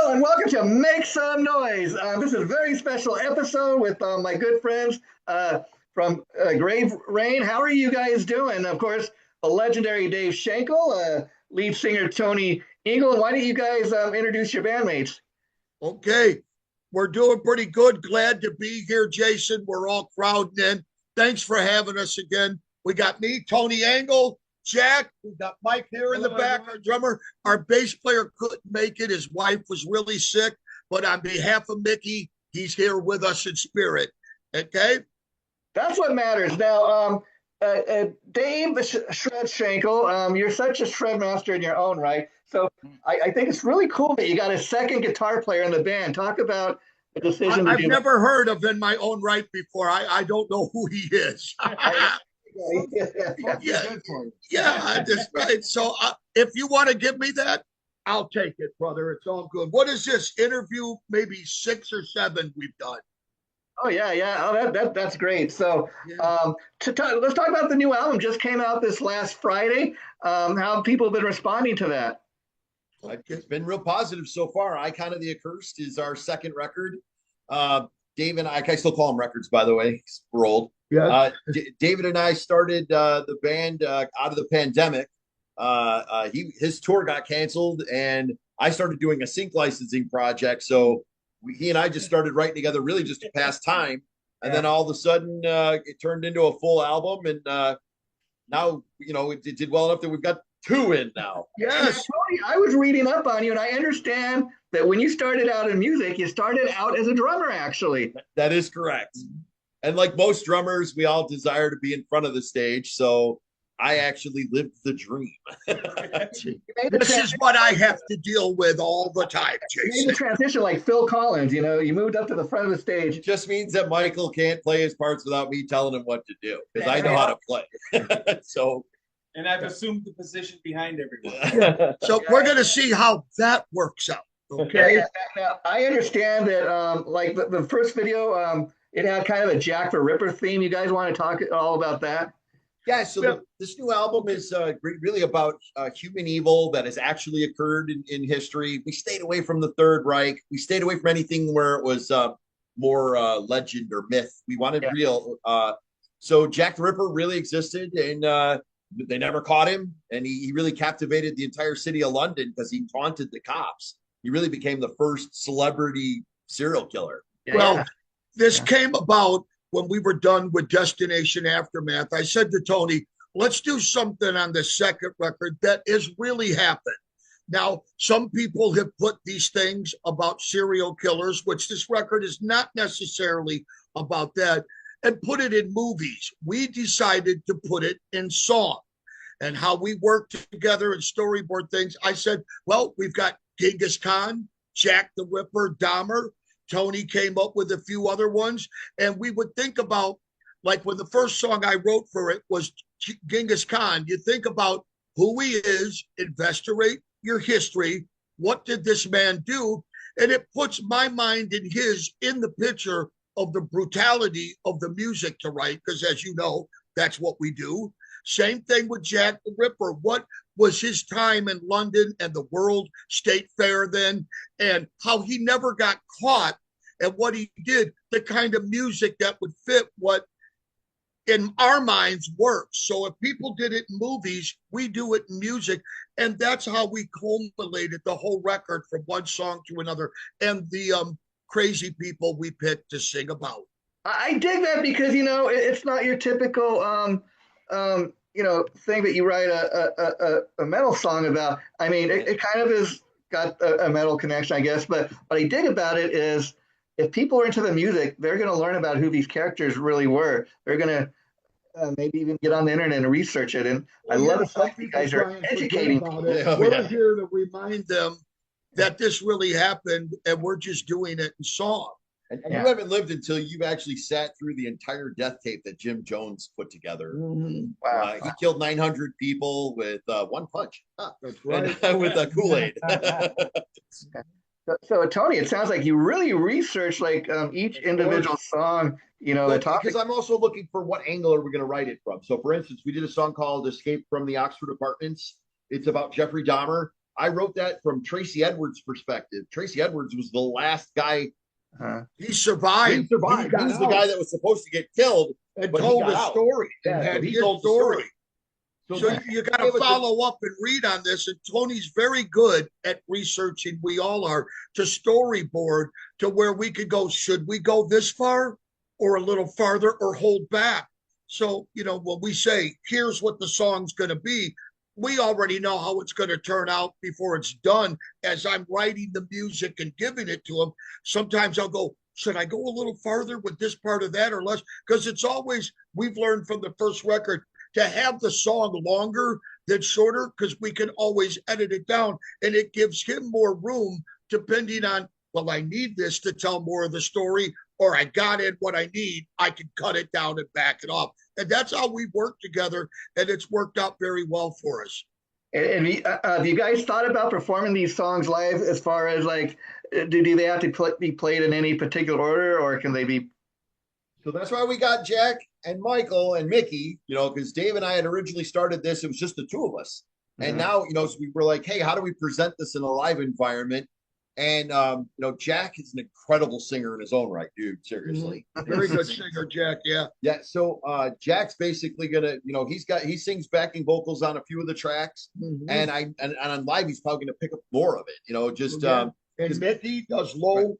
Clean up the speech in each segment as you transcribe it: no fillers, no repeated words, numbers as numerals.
Hello and welcome to Make Some Noise. This is a very special episode with my good friends from GraveReign. How are you guys doing? Of course, the legendary Dave Shankle, lead singer Tony Ingle. And why don't you guys introduce your bandmates? Okay, we're doing pretty good. Glad to be here, Jason. We're all crowding in. Thanks for having us again. We got me, Tony Angle, Jack. We got Mike here in the back, our drummer. Our bass player couldn't make it. His wife was really sick, but on behalf of Mickey, he's here with us in spirit. Okay? That's what matters. Now, Dave Shred Shankle, you're such a shred master in your own right. So I think it's really cool that you got a second guitar player in the band. Talk about the decision. I've never heard of In My Own Right before. I don't know who he is. Yeah, that's right. So if you want to give me that, I'll take it, brother. It's all good. What is this interview? Maybe 6 or 7 we've done. Oh yeah. Oh, that's great. So let's talk about the new album. Just came out this last Friday. How have people been responding to that? It's been real positive so far. Icon of the Accursed is our second record. Dave and I still call them records, by the way. We're old. Yeah. David and I started the band out of the pandemic. His tour got canceled, and I started doing a sync licensing project. So he and I just started writing together, really just to pass time. And then all of a sudden, it turned into a full album, and now it did well enough that we've got 2 in now. Yes, Tony, I was reading up on you, and I understand that when you started out in music, you started out as a drummer, actually. That is correct. And like most drummers, we all desire to be in front of the stage. So I actually lived the dream. This is what I have to deal with all the time, You made Jason. the transition like Phil Collins. You moved up to the front of the stage. It just means that Michael can't play his parts without me telling him what to do, because I know how to play. And I've assumed the position behind everyone. So we're going to see how that works out. Okay. Now, I understand that like the first video, it had kind of a Jack the Ripper theme. You guys want to talk all about that? Yeah, so this new album is really about human evil that has actually occurred in history. We stayed away from the Third Reich. We stayed away from anything where it was more legend or myth. We wanted real. So Jack the Ripper really existed, and they never caught him. And he really captivated the entire city of London because he taunted the cops. He really became the first celebrity serial killer. Well, this came about when we were done with Destination Aftermath. I said to Tony, let's do something on the second record that has really happened. Now, some people have put these things about serial killers, which this record is not necessarily about that, and put it in movies. We decided to put it in song. And how we worked together and storyboard things, I said, well, we've got Genghis Khan, Jack the Ripper, Dahmer. Tony came up with a few other ones, and we would think about, like when the first song I wrote for it was Genghis Khan, you think about who he is, investigate your history, what did this man do, and it puts my mind and his in the picture of the brutality of the music to write, because as you know, that's what we do. Same thing with Jack the Ripper. What was his time in London and the World State Fair then, and how he never got caught, and what he did, the kind of music that would fit what in our minds works. So if people did it in movies, we do it in music. And that's how we culminated the whole record from one song to another, and the crazy people we picked to sing about. I dig that because, it's not your typical thing that you write a metal song about. I mean, it kind of is got a metal connection, I guess. But what I dig about it is if people are into the music, they're going to learn about who these characters really were. They're going to maybe even get on the internet and research it. And I love the fact you guys are educating people. We're here to remind them that this really happened, and we're just doing it in song. And you haven't lived until you've actually sat through the entire death tape that Jim Jones put together. Wow. He killed 900 people with one punch. That's right. And, with a Kool-Aid. So, Tony, it sounds like you really researched like each individual song, the topic. Because I'm also looking for what angle are we going to write it from. So, for instance, we did a song called Escape from the Oxford Apartments. It's about Jeffrey Dahmer. I wrote that from Tracy Edwards' perspective. Tracy Edwards was the last guy. He survived. He survived. He was the guy that was supposed to get killed and but told a story. Yeah, and so he his told the story. So you got to follow up and read on this. And Tony's very good at researching. We all are to storyboard to where we could go. Should we go this far or a little farther or hold back? So, when we say, here's what the song's going to be, we already know how it's going to turn out before it's done. As I'm writing the music and giving it to him, sometimes I'll go, should I go a little farther with this part of that or less? Because it's always, we've learned from the first record, to have the song longer than shorter, because we can always edit it down, and it gives him more room depending on, well, I need this to tell more of the story, or I got in what I need, I can cut it down and back it off. And that's how we work together, and it's worked out very well for us. And have you guys thought about performing these songs live, as far as like, do they have to be played in any particular order, or can they be? So that's why we got Jack and Michael and Mickey, because Dave and I had originally started this. It was just the two of us. And now, so we were like, hey, how do we present this in a live environment? And, Jack is an incredible singer in his own right, dude. Seriously. Very good singer, Jack. Yeah. Yeah. So Jack's basically going to, he sings backing vocals on a few of the tracks. And on live, he's probably going to pick up more of it, And Mickey does lower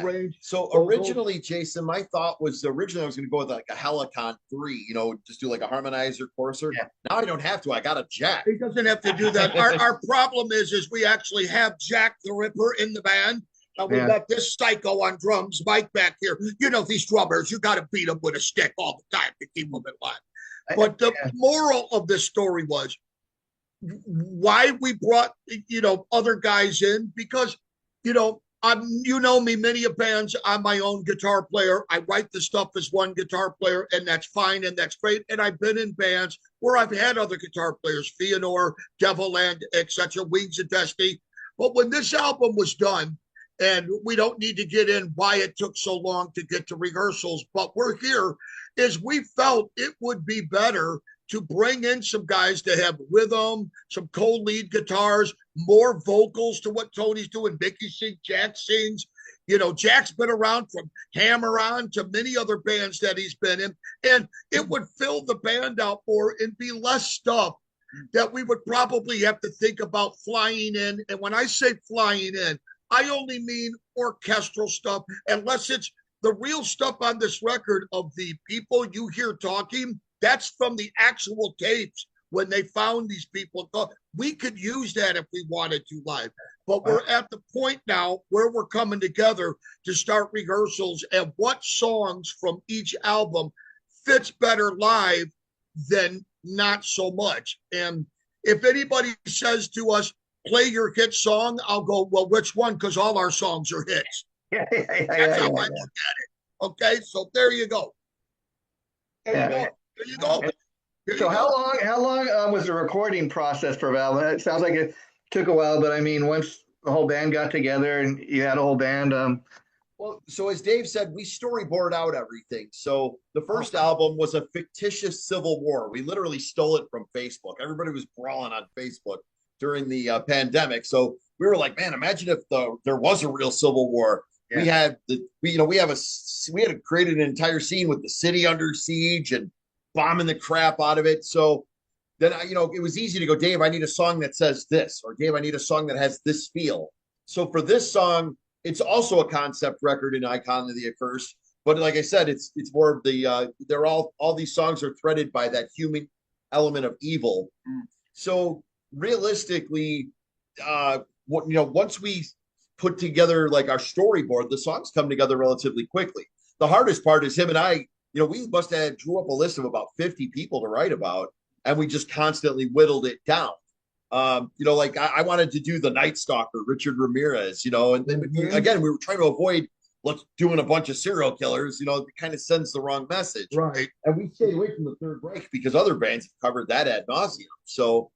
range. So originally, Jason, my thought was I was going to go with like a Helicon 3, just do like a harmonizer, courser. Yeah. Now I don't have to. I got a Jack. He doesn't have to do that. Our problem is we actually have Jack the Ripper in the band. And we got this psycho on drums, Mike back here. These drummers, you got to beat them with a stick all the time to keep them in line. But the moral of this story was why we brought, other guys in, because me, many of bands, I'm my own guitar player. I write the stuff as one guitar player, and that's fine, and that's great. And I've been in bands where I've had other guitar players, Fëanor, Devilland, etc., Wings of Destiny. But when this album was done, and we don't need to get in why it took so long to get to rehearsals, but we're here, is we felt it would be better to bring in some guys to have rhythm, some co-lead guitars, more vocals to what Tony's doing. Mickey sings, Jack sings. Jack's been around from Hammer On to many other bands that he's been in. And it would fill the band out more and be less stuff that we would probably have to think about flying in. And when I say flying in, I only mean orchestral stuff, unless it's the real stuff on this record of the people you hear talking. That's from the actual tapes when they found these people. We could use that if we wanted to live. But we're at the point now where we're coming together to start rehearsals and what songs from each album fits better live than not so much. And if anybody says to us, play your hit song, I'll go, well, which one? Because all our songs are hits. That's how I look at it. Okay, so there you go. There you go. So how long was the recording process for Valve? It sounds like it took a while, but I mean, once the whole band got together and you had a whole band. Well, so as Dave said, we storyboard out everything. So the first album was a fictitious civil war. We literally stole it from Facebook. Everybody was brawling on Facebook during the pandemic. So we were like, man, imagine if there was a real civil war. Yeah. We had created an entire scene with the city under siege and bombing the crap out of it. So then, it was easy to go, Dave, I need a song that says this, or Dave, I need a song that has this feel. So for this song, it's also a concept record in Icon of the Accursed. But like I said, it's more of the, they're all these songs are threaded by that human element of evil. So realistically, once we put together like our storyboard, the songs come together relatively quickly. The hardest part is him and I, we must have drew up a list of about 50 people to write about, and we just constantly whittled it down. Like I wanted to do the Night Stalker, Richard Ramirez, and then again, we were trying to avoid doing a bunch of serial killers, it kind of sends the wrong message. Right. And we stayed away from the Third Reich because other bands have covered that ad nauseum. So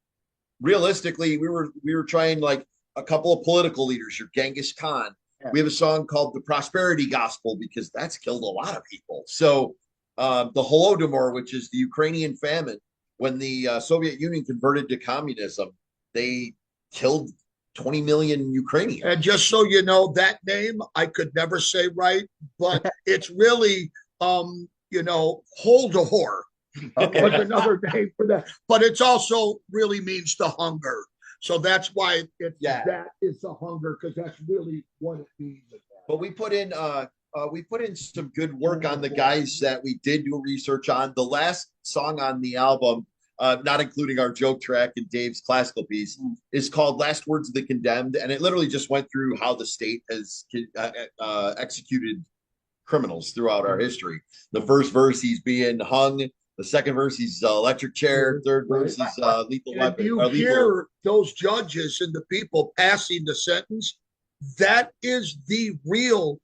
realistically, we were trying like a couple of political leaders, your Genghis Khan. Yeah. We have a song called The Prosperity Gospel because that's killed a lot of people. So the Holodomor, which is the Ukrainian famine, when the Soviet Union converted to communism, they killed 20 million Ukrainians. And just so you know, that name I could never say right, but it's really, hold a whore. Okay. Was another name for that. But it's also really means the hunger. So that's why that is the hunger, because that's really what it means. But we put in some good work on the guys that we did do research on. The last song on the album, not including our joke track and Dave's classical piece, is called "Last Words of the Condemned," and it literally just went through how the state has executed criminals throughout our history. The first verse, he's being hung. The second verse, he's electric chair. Third verse, he's lethal weapon. You hear those judges and the people passing the sentence. That is the real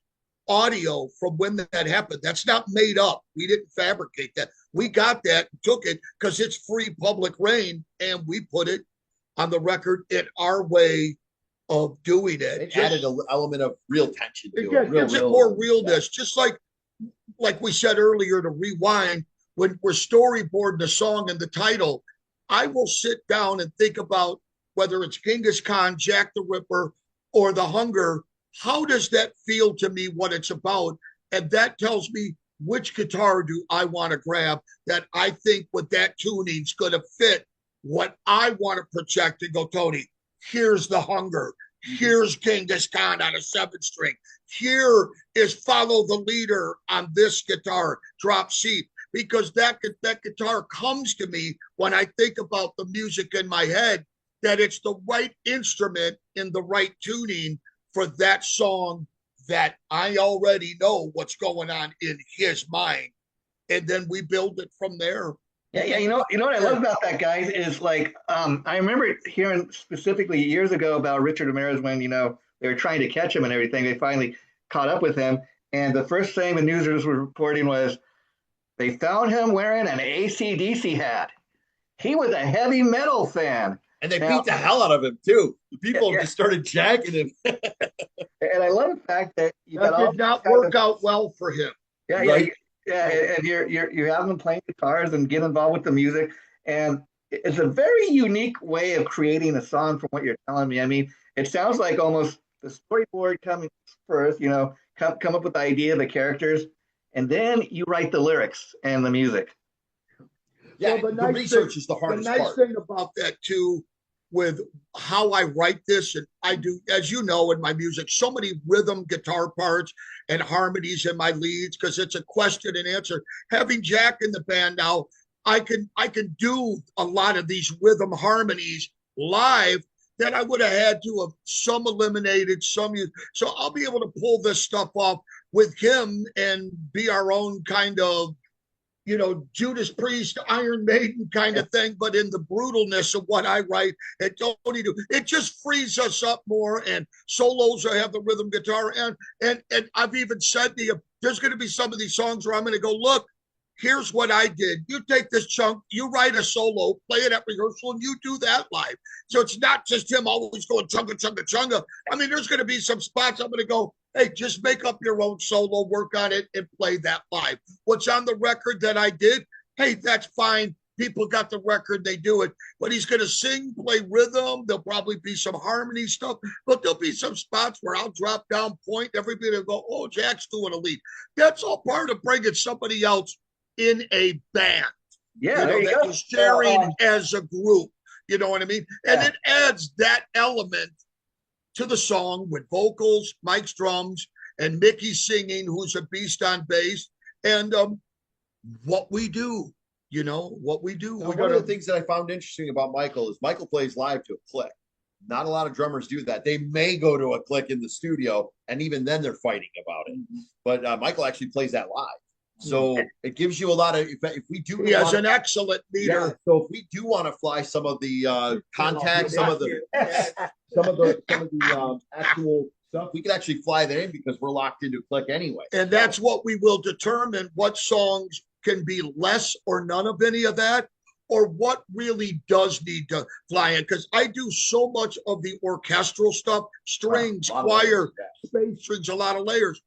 audio from when that happened. That's not made up. We didn't fabricate that. We got that, took it because it's free public reign, and we put it on the record in our way of doing it. It added an element of real tension to it. Gives it more realness. Just like we said earlier, to rewind, when we're storyboarding the song and the title, I will sit down and think about whether it's Genghis Khan, Jack the Ripper, or the hunger. How does that feel to me, what it's about? And that tells me which guitar do I want to grab that I think with that tuning is going to fit what I want to project and go, Tony, here's the hunger. Here's Genghis Khan on a 7-string. Here is Follow the Leader on this guitar, drop C. Because that guitar comes to me when I think about the music in my head, that it's the right instrument in the right tuning for that song, that I already know what's going on in his mind. And then we build it from there. Yeah. You know what I love about that, guys, is like, I remember hearing specifically years ago about Richard Ramirez when, they were trying to catch him and everything. They finally caught up with him. And the first thing the newsers were reporting was they found him wearing an AC/DC hat. He was a heavy metal fan. And they beat the hell out of him, too. The people just started jacking him. And I love the fact that that did not work out well for him. Yeah, right? And you're having them playing guitars and get involved with the music. And it's a very unique way of creating a song from what you're telling me. I mean, it sounds like almost the storyboard coming first, come up with the idea of the characters, and then you write the lyrics and the music. Yeah, well, the research is the hardest part. The nice thing about that, too, with how I write this, and I do, as you know, in my music, so many rhythm guitar parts and harmonies in my leads, because it's a question and answer. Having Jack in the band now, I can do a lot of these rhythm harmonies live that I would have had to have some eliminated, some used. So I'll be able to pull this stuff off with him and be our own kind of, Judas Priest, Iron Maiden kind of thing, but in the brutalness of what I write and Tony do. It just frees us up more, and solos I have the rhythm guitar, and I've even said to you, there's going to be some of these songs where I'm going to go, look, here's what I did. You take this chunk, you write a solo, play it at rehearsal, and you do that live. So it's not just him always going chunga, chunga, chunga. I mean, there's going to be some spots I'm going to go, hey, just make up your own solo, work on it, and play that live. What's on the record that I did, hey, that's fine. People got the record, they do it. But he's going to sing, play rhythm. There'll probably be some harmony stuff, but there'll be some spots where I'll drop down point. Everybody will go, oh, Jack's doing a lead. That's all part of bringing somebody else in a band. Yeah, that is sharing as a group. You know what I mean? And it adds that element to the song with vocals, Mike's drums, and Mickey singing, who's a beast on bass, and what we do. What we do. One of the things that I found interesting about Michael is Michael plays live to a click. Not a lot of drummers do that. They may go to a click in the studio, and even then they're fighting about it. But Michael actually plays that live. So it gives you a lot of, if we do. He has an excellent leader. Yeah, so if we do want to fly some of the contacts, some of the actual stuff, we can actually fly that in because we're locked into click anyway. And that's what we will determine, what songs can be less or none of any of that, or what really does need to fly in. Because I do so much of the orchestral stuff, strings, choir, bass strings, a lot of layers.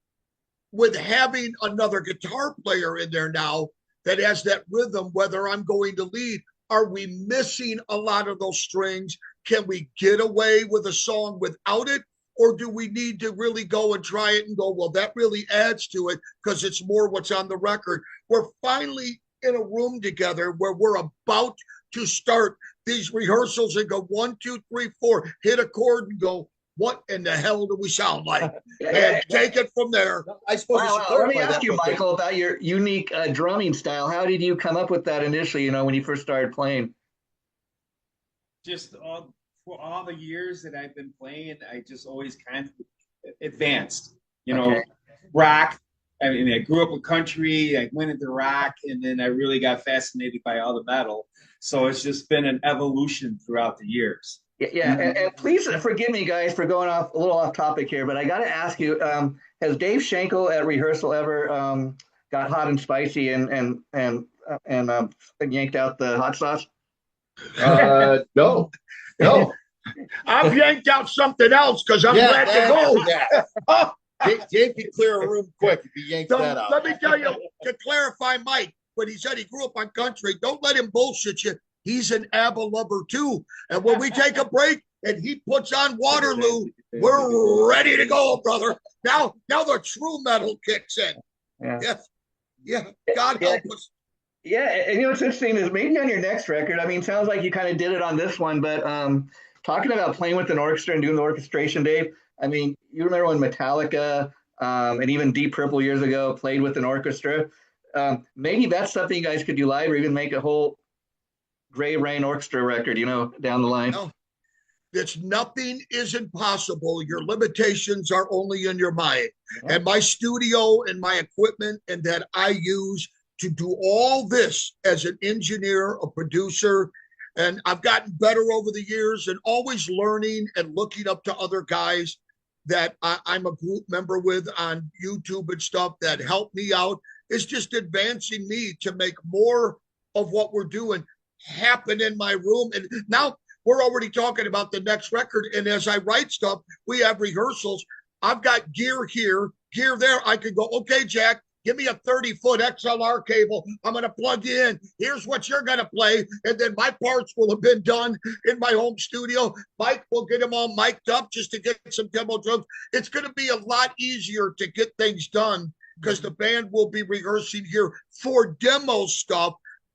With having another guitar player in there now that has that rhythm, whether I'm going to lead, are we missing a lot of those strings? can we get away with a song without it? Or do we need to really go and try it and go, well, that really adds to it because it's more what's on the record? We're finally in a room together where we're about to start these rehearsals and go 1, 2, 3, 4, hit a chord and go, what in the hell do we sound like? And take it from there. I suppose Let me ask you, Michael, about your unique drumming style. How did you come up with that initially, when you first started playing? Just for all the years that I've been playing, I just always kind of advanced, rock. I mean, I grew up with country, I went into rock, and then I really got fascinated by all the metal. So it's just been an evolution throughout the years. Yeah, and please forgive me, guys, for going off a little off topic here, but I got to ask you: has Dave Shankle at rehearsal ever got hot and spicy and yanked out the hot sauce? No. I've yanked out something else because I'm glad to go. Dave can clear a room quick if he yanks that out. Let me tell you, to clarify Mike, when he said he grew up on country, don't let him bullshit you. He's an ABBA lover too. And when we take a break and he puts on Waterloo, we're ready to go, brother. Now the true metal kicks in. Yeah. God help us. Yeah, and what's interesting is maybe on your next record, I mean, sounds like you kind of did it on this one, but talking about playing with an orchestra and doing the orchestration, Dave, I mean, you remember when Metallica and even Deep Purple years ago played with an orchestra? Maybe that's something you guys could do live or even make a whole GraveReign orchestra record, down the line. No, nothing is impossible. Your limitations are only in your mind. And my studio and my equipment and that I use to do all this as an engineer, a producer, and I've gotten better over the years and always learning and looking up to other guys that I'm a group member with on YouTube and stuff that help me out. It's just advancing me to make more of what we're doing happen in my room. And now we're already talking about the next record. And as I write stuff, we have rehearsals. I've got gear here, gear there. I could go, okay, Jack, give me a 30-foot XLR cable. I'm going to plug you in. Here's what you're going to play. And then my parts will have been done in my home studio. Mike will get them all mic'd up just to get some demo drums. It's going to be a lot easier to get things done because the band will be rehearsing here for demo stuff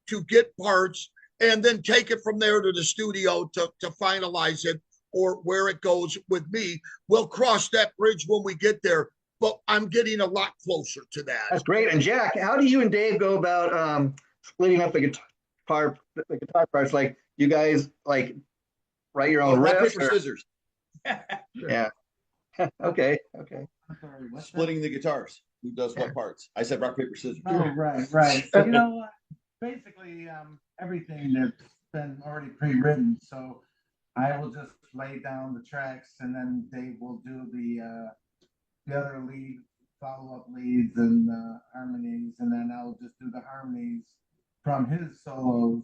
to get parts and then take it from there to the studio to finalize it or where it goes with me. We'll cross that bridge when we get there. But I'm getting a lot closer to that. That's great. And Jack, how do you and Dave go about splitting up the guitar parts? Like, you guys write your own rock, riffs? paper, scissors. Yeah. Okay. Splitting the guitars. Who does what parts? I said rock, paper, scissors. Oh, right. Basically, everything that's been already pre-written. So I will just lay down the tracks, and then Dave will do the other lead, follow-up leads and harmonies, and then I'll just do the harmonies from his solos.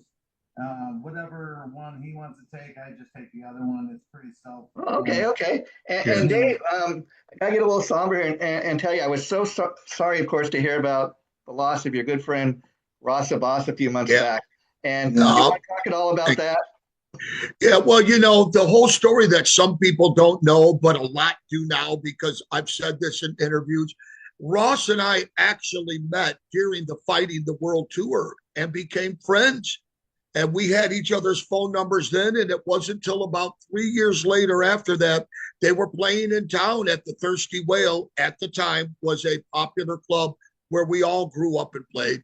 Whatever one he wants to take, I just take the other one. It's pretty self. Okay. And Dave, I gotta get a little somber here and tell you, I was so sorry, of course, to hear about the loss of your good friend Ross Abbas a few months back. And you want to talk at all about that? Yeah, well, the whole story that some people don't know, but a lot do now because I've said this in interviews. Ross and I actually met during the Fighting the World Tour and became friends. And we had each other's phone numbers then. And it wasn't until about 3 years later after that, they were playing in town at the Thirsty Whale. At the time was a popular club where we all grew up and played.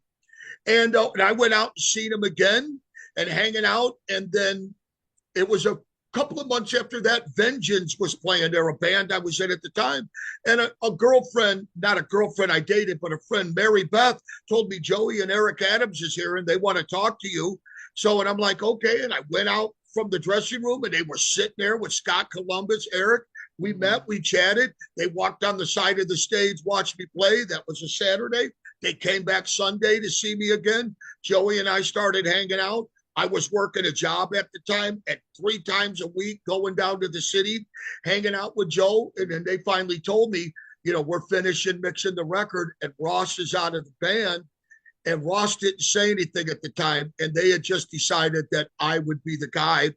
And I went out and seen him again and hanging out. And then it was a couple of months after that, Vengeance was playing. They're a band I was in at the time. And a girlfriend, not a girlfriend I dated, but a friend, Mary Beth, told me Joey and Eric Adams is here and they want to talk to you. So, and I'm like, okay. And I went out from the dressing room and they were sitting there with Scott Columbus, Eric. We met, we chatted. They walked on the side of the stage, watched me play. That was a Saturday. They came back Sunday to see me again. Joey and I started hanging out. I was working a job at the time at 3 times a week, going down to the city, hanging out with Joe. And then they finally told me, we're finishing mixing the record and Ross is out of the band. And Ross didn't say anything at the time. And they had just decided that I would be the guy.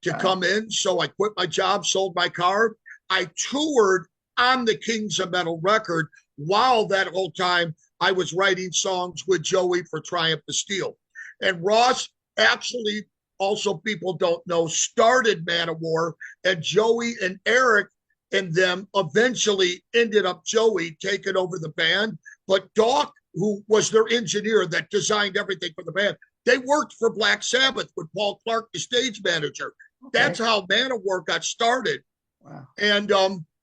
to come in. So I quit my job, sold my car. I toured on the Kings of Metal record while that whole time I was writing songs with Joey for Triumph of Steel. And Ross actually, also people don't know, started Manowar, and Joey and Eric and them eventually ended up Joey taking over the band. But Doc, who was their engineer that designed everything for the band, they worked for Black Sabbath with Paul Clark, the stage manager. Okay. That's how Manowar got started. Wow. And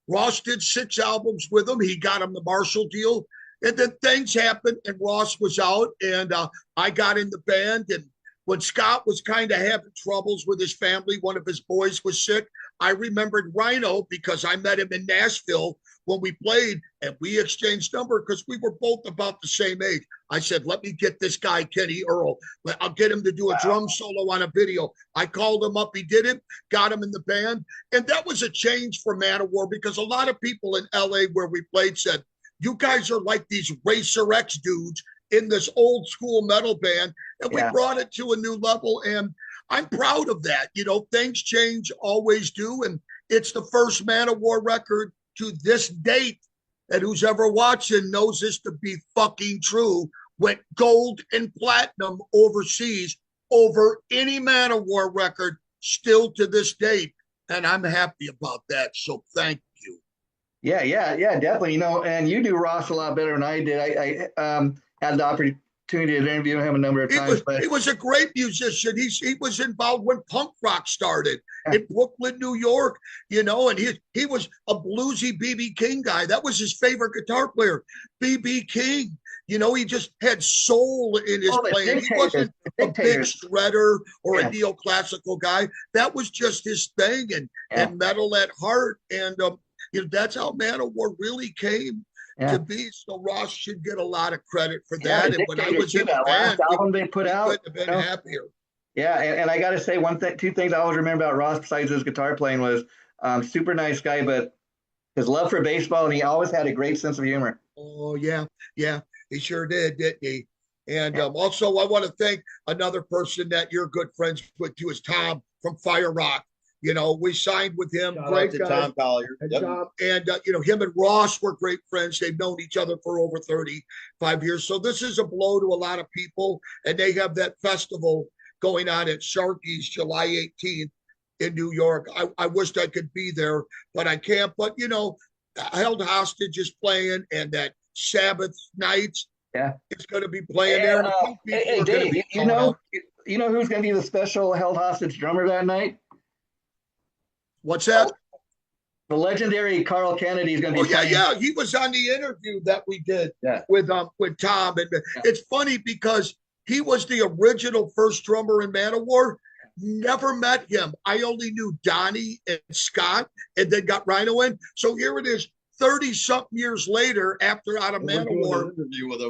Ross did 6 albums with him. He got him the Marshall deal. And then things happened, and Ross was out, and I got in the band. And when Scott was kind of having troubles with his family, one of his boys was sick, I remembered Rhino because I met him in Nashville when we played, and we exchanged number because we were both about the same age. I said, let me get this guy, Kenny Earl. I'll get him to do a drum solo on a video. I called him up. He did it, got him in the band. And that was a change for Manowar because a lot of people in LA where we played said, you guys are like these Racer X dudes in this old school metal band. And we brought it to a new level. And I'm proud of that. You know, things change, always do. And it's the first Manowar record to this date, and who's ever watching knows this to be fucking true, went gold and platinum overseas over any Manowar record still to this date. And I'm happy about that. So thank you. Yeah, definitely. You know, and you do Ross a lot better than I did. I had the opportunity to interview him a number of times. He was a great musician. He was involved when punk rock started in Brooklyn, New York, you know, and he was a bluesy B.B. King guy. That was his favorite guitar player, B.B. King. You know, he just had soul in his playing. He wasn't a big shredder or a neoclassical guy. That was just his thing, and metal at heart. And you know, that's how Manowar really came to be. So Ross should get a lot of credit for that. And when I was in the band, album they put out, couldn't have been happier. Yeah, and I got to say two things I always remember about Ross besides his guitar playing was super nice guy, but his love for baseball, and he always had a great sense of humor. Oh yeah, he sure did, didn't he? And also, I want to thank another person that you're good friends with too, is Tom from Fire Rock. You know, we signed with him. Great guy. Tom Collier. And, you know, him and Ross were great friends. They've known each other for over 35 years. So this is a blow to a lot of people. And they have that festival going on at Sharky's July 18th in New York. I wished I could be there, but I can't. But, you know, Held Hostage is playing, and that Sabbath Nights it's going to be playing there. Hey, Dave, you know who's going to be the special Held Hostage drummer that night? What's that? The legendary Carl Kennedy is going to be. Yeah. He was on the interview that we did with Tom, and it's funny because he was the original first drummer in Manowar. Never met him. I only knew Donnie and Scott, and then got Rhino in. So here it is, 30-something years later, after out of Manowar,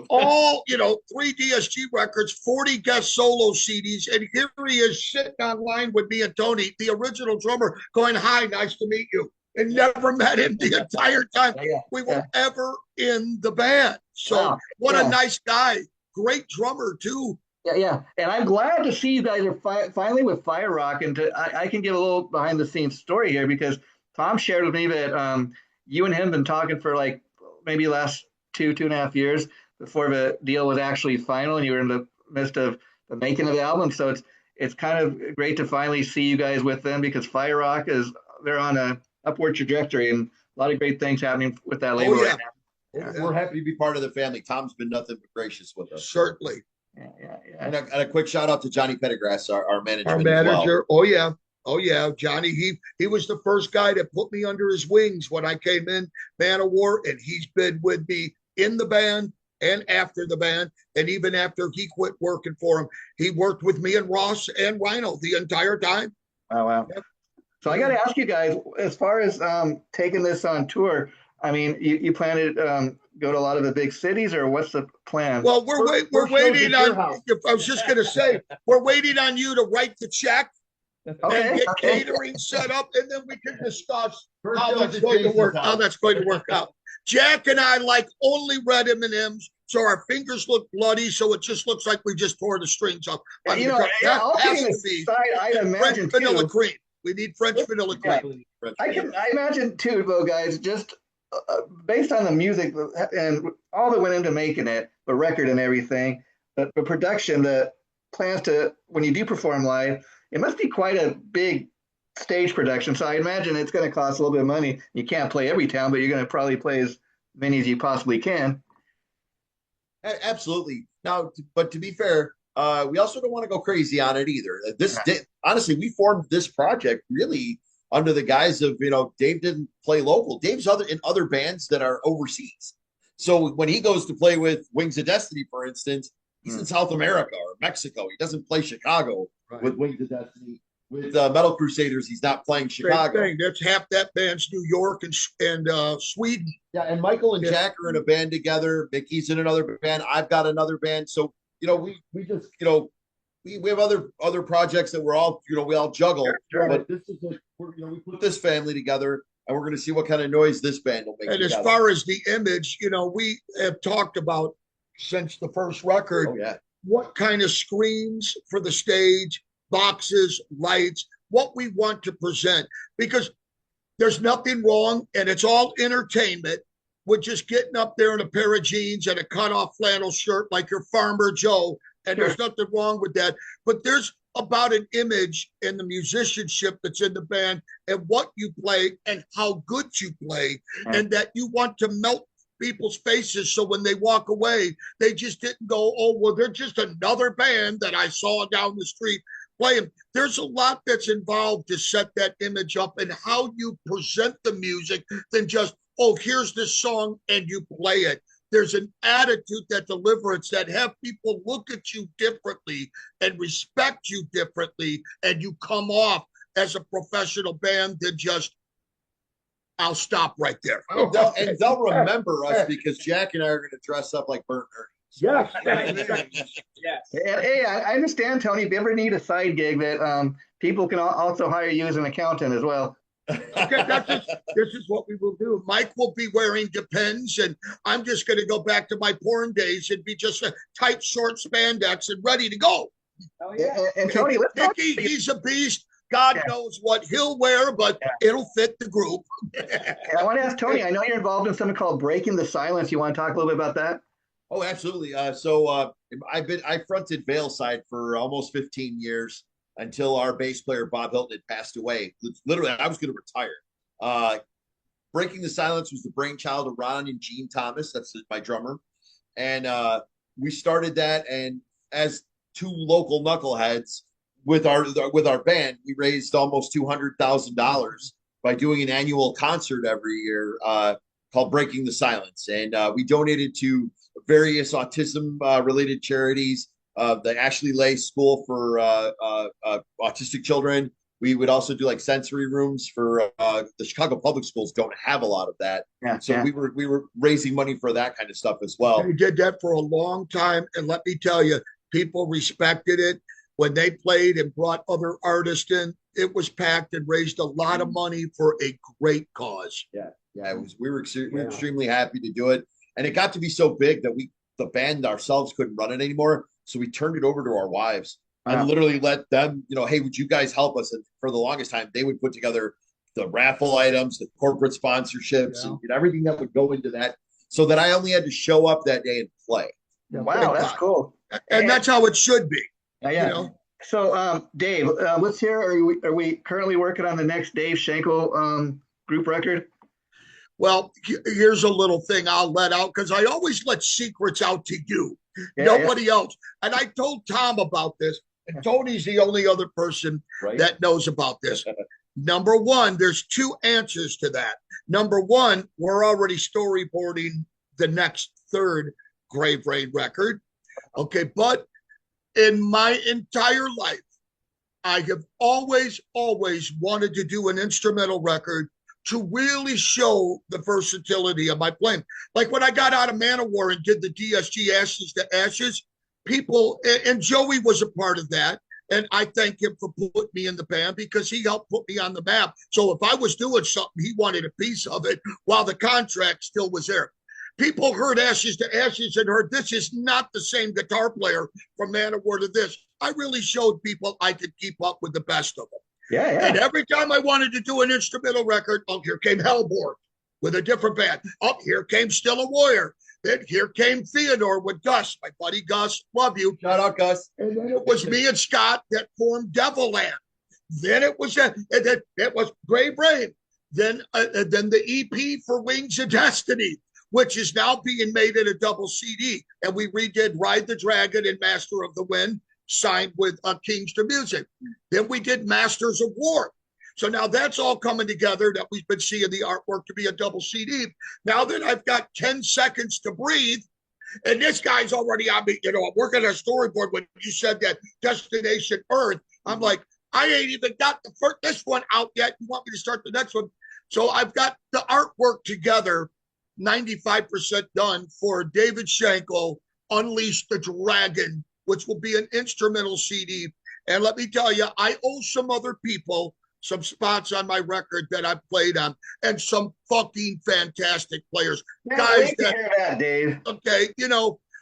all, you know, 3 DSG records, 40 guest solo CDs, and here he is sitting online with me and Tony, the original drummer, going, hi, nice to meet you, and never met him the entire time we were ever in the band. So what a nice guy. Great drummer, too. Yeah, and I'm glad to see you guys are finally with Fire Rock, and I can give a little behind-the-scenes story here because Tom shared with me that you and him been talking for like maybe last 2.5 years before the deal was actually final, and you were in the midst of the making of the album. So it's kind of great to finally see you guys with them because Fire Rock they're on a upward trajectory, and a lot of great things happening with that label right now. We're happy to be part of the family. Tom's been nothing but gracious with us. Certainly. Yeah. And a quick shout out to Johnny Pettigrass, our manager. Our manager. Well. Oh yeah, Johnny. He was the first guy that put me under his wings when I came in Manowar, and he's been with me in the band and after the band, and even after he quit working for him, he worked with me and Ross and Rhino the entire time. Oh wow. Yep. So I got to ask you guys, as far as taking this on tour, I mean, you plan to go to a lot of the big cities, or what's the plan? Well, we're waiting on. I was just going to say, we're waiting on you to write the check. And get catering set up, and then we can discuss how that's going to work out. Jack and I like only red M&Ms, so our fingers look bloody, so it just looks like we just tore the strings off. You know, that has to be I'd imagine vanilla cream. We need French vanilla cream. I imagine too, though, guys, just based on the music and all that went into making it, the record and everything, the production, the plans to, when you do perform live, it must be quite a big stage production. So I imagine it's going to cost a little bit of money. You can't play every town, but you're going to probably play as many as you possibly can. Absolutely. Now, but to be fair, we also don't want to go crazy on it either. Honestly, we formed this project really under the guise of, Dave didn't play local. Dave's in other bands that are overseas. So when he goes to play with Wings of Destiny, for instance, he's in South America or Mexico. He doesn't play Chicago with Wings of Destiny. With Metal Crusaders, he's not playing Chicago. Same thing. That's half that band's New York and Sweden. Yeah, and Michael and Jack are in a band together. Mickey's in another band. I've got another band. So we just we have other projects that we're all we all juggle. Sure. But this is we put this family together, and we're going to see what kind of noise this band will make. And together. As far as the image, we have talked about since the first record. Oh, yeah. What kind of screens for the stage, boxes, lights, what we want to present, because there's nothing wrong, and it's all entertainment, with just getting up there in a pair of jeans and a cut-off flannel shirt like your Farmer Joe, and there's nothing wrong with that. But there's about an image and the musicianship that's in the band and what you play and how good you play, and that you want to melt people's faces so when they walk away, they just didn't go, oh, well, they're just another band that I saw down the street playing. There's a lot that's involved to set that image up and how you present the music than just, oh, here's this song and you play it. There's an attitude, that deliverance, that have people look at you differently and respect you differently, and you come off as a professional band than just, I'll stop right there. And they'll remember us because Jack and I are going to dress up like Bert Yes. Yes. And hey, I understand, Tony. If you ever need a side gig, that people can also hire you as an accountant as well. Okay, this is what we will do. Mike will be wearing Depends, and I'm just going to go back to my porn days and be just a tight, short spandex and ready to go. Oh, yeah. And Tony, let's talk. He's a beast. God knows what he'll wear, but it'll fit the group. And I want to ask Tony, I know you're involved in something called Breaking the Silence. You want to talk a little bit about that? Oh, absolutely. So I fronted Veilside for almost 15 years until our bass player Bob Hilton had passed away. Literally, I was going to retire. Breaking the Silence was the brainchild of Ron and Gene Thomas. That's my drummer, and we started that. And as two local knuckleheads with our band, we raised almost $200,000 by doing an annual concert every year called Breaking the Silence, and we donated to various autism related charities, the Ashley Lay School for Autistic Children. We would also do like sensory rooms for the Chicago Public Schools. Don't have a lot of that, so we were raising money for that kind of stuff as well. We did that for a long time, and let me tell you, people respected it when they played and brought other artists in. It was packed and raised a lot of money for a great cause. Yeah, it was. We were extremely happy to do it. And it got to be so big that the band ourselves couldn't run it anymore. So we turned it over to our wives and literally let them, hey, would you guys help us? And for the longest time, they would put together the raffle items, the corporate sponsorships, and everything that would go into that, so that I only had to show up that day and play. Yeah, wow, that's cool. And that's how it should be. Yeah. So, Dave, let's hear. Are we currently working on the next Dave Shankle group record? Well, here's a little thing I'll let out, because I always let secrets out to you, nobody else. And I told Tom about this, and Tony's the only other person that knows about this. Number one, there's two answers to that. Number one, we're already storyboarding the next third GraveReign record. Okay, but in my entire life, I have always wanted to do an instrumental record to really show the versatility of my playing. Like when I got out of Manowar and did the DSG Ashes to Ashes, people, and Joey was a part of that. And I thank him for putting me in the band, because he helped put me on the map. So if I was doing something, he wanted a piece of it while the contract still was there. People heard Ashes to Ashes and heard, this is not the same guitar player from Manowar to this. I really showed people I could keep up with the best of them. Yeah, And yeah. every time I wanted to do an instrumental record, oh, here came Hellborn with a different band. Oh, here came Still a Warrior. Then here came Theodore with Gus, my buddy Gus. Love you. Shout out, Gus. And then it was me and Scott that formed Devilland. Then it was it was GraveReign. Then the EP for Wings of Destiny, which is now being made in a double CD. And we redid Ride the Dragon and Master of the Wind, signed with Kings to Music. Then we did Masters of War. So now that's all coming together that we've been seeing the artwork to be a double CD. Now that I've got 10 seconds to breathe, and this guy's already on me, I'm working on a storyboard when you said that Destination Earth. I'm like, I ain't even got this one out yet. You want me to start the next one? So I've got the artwork together, 95% done for David Shankle, Unleash the Dragon, which will be an instrumental CD. And let me tell you, I owe some other people some spots on my record that I've played on, and some fucking fantastic players. Guys, that, Dave. Okay,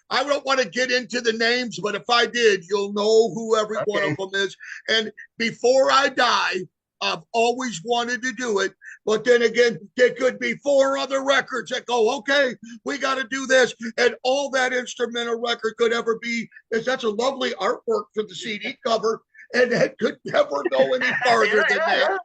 I don't want to get into the names, but if I did, you'll know who every one of them is. And before I die, I've always wanted to do it. But then again, there could be 4 other records that go, okay, we got to do this. And all that instrumental record could ever be is that's a lovely artwork for the CD cover. And it could never go any farther than that.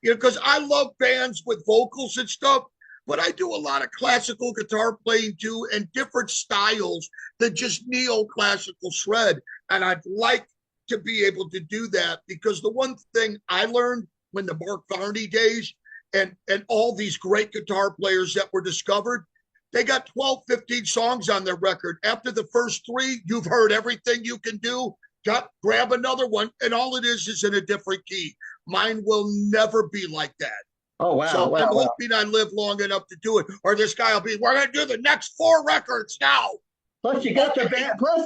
Because I love bands with vocals and stuff, but I do a lot of classical guitar playing too, and different styles than just neoclassical shred. And I'd like to be able to do that, because the one thing I learned when the Mark Varney days and all these great guitar players that were discovered, they got 12, 15 songs on their record. After the first 3, you've heard everything you can do. Grab another one, and all it is in a different key. Mine will never be like that. Oh, wow. So I'm hoping I live long enough to do it, or this guy will be, we're going to do the next 4 records now. Plus, you got the band. Plus,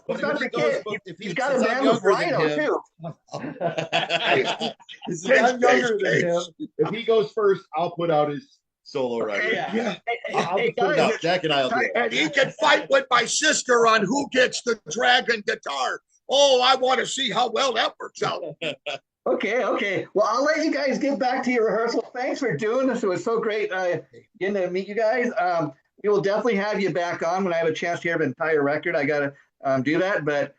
let's not forget, he's got a band with Rhino, too. I'm younger than him. If he goes first, I'll put out his solo record. Yeah. I'll put it out. Jack and I'll do it. And he can fight with my sister on who gets the dragon guitar. Oh, I want to see how well that works out. Okay. Well, I'll let you guys get back to your rehearsal. Thanks for doing this. It was so great getting to meet you guys. We will definitely have you back on when I have a chance to hear the entire record. I got to do that, but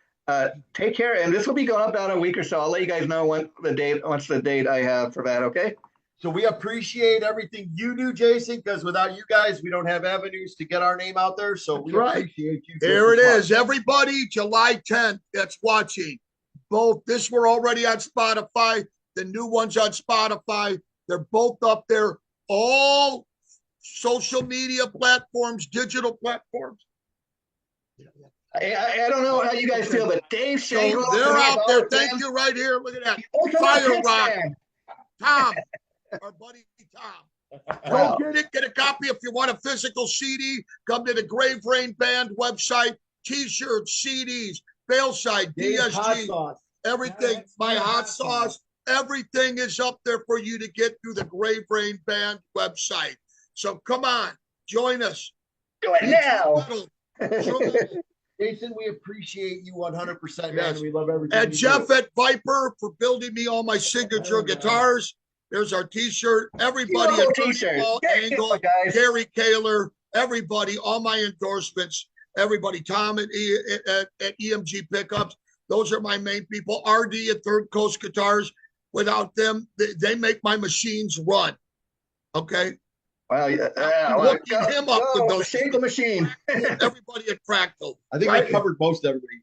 take care. And this will be going up about a week or so. I'll let you guys know once the date I have for that, okay? So we appreciate everything you do, Jason, because without you guys, we don't have avenues to get our name out there. So we appreciate you. There it is. Everybody, July 10th that's watching. Both this we're already on Spotify. The new one's on Spotify. They're both up there. All social media platforms, digital platforms. I don't know how you guys feel, but Dave Shankle. So they're out there. Thank you right here. Look at that. Fire Rock. Tom. Our buddy Tom. Go get it. Get a copy if you want a physical CD. Come to the GraveReign Band website. T-shirts, CDs, Bailside, DSG, everything. My hot sauce. Everything is up there for you to get through the GraveReign Band website. So come on, join us. Do it now. Jason, we appreciate you 100%, man. Yes. We love everything. And Jeff at Viper for building me all my signature guitars. There's our T-shirt. Everybody at Paul Angle, Gary Kaler, everybody, all my endorsements. Everybody, Tom at EMG Pickups. Those are my main people. RD at Third Coast Guitars. Without them, they make my machines run. Okay. Well, hooking him up with those Shankle machine. Everybody at Fractal. I think I covered most everybody.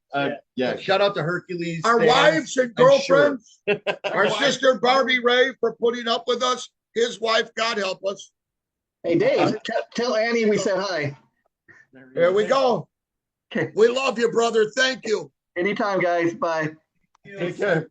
Yeah. Shout out to Hercules. Our wives and girlfriends. Our sister Barbie Ray for putting up with us. His wife, God help us. Hey, Dave, tell Annie we said hi. There we go. Okay. We love you, brother. Thank you. Anytime, guys. Bye. Take care.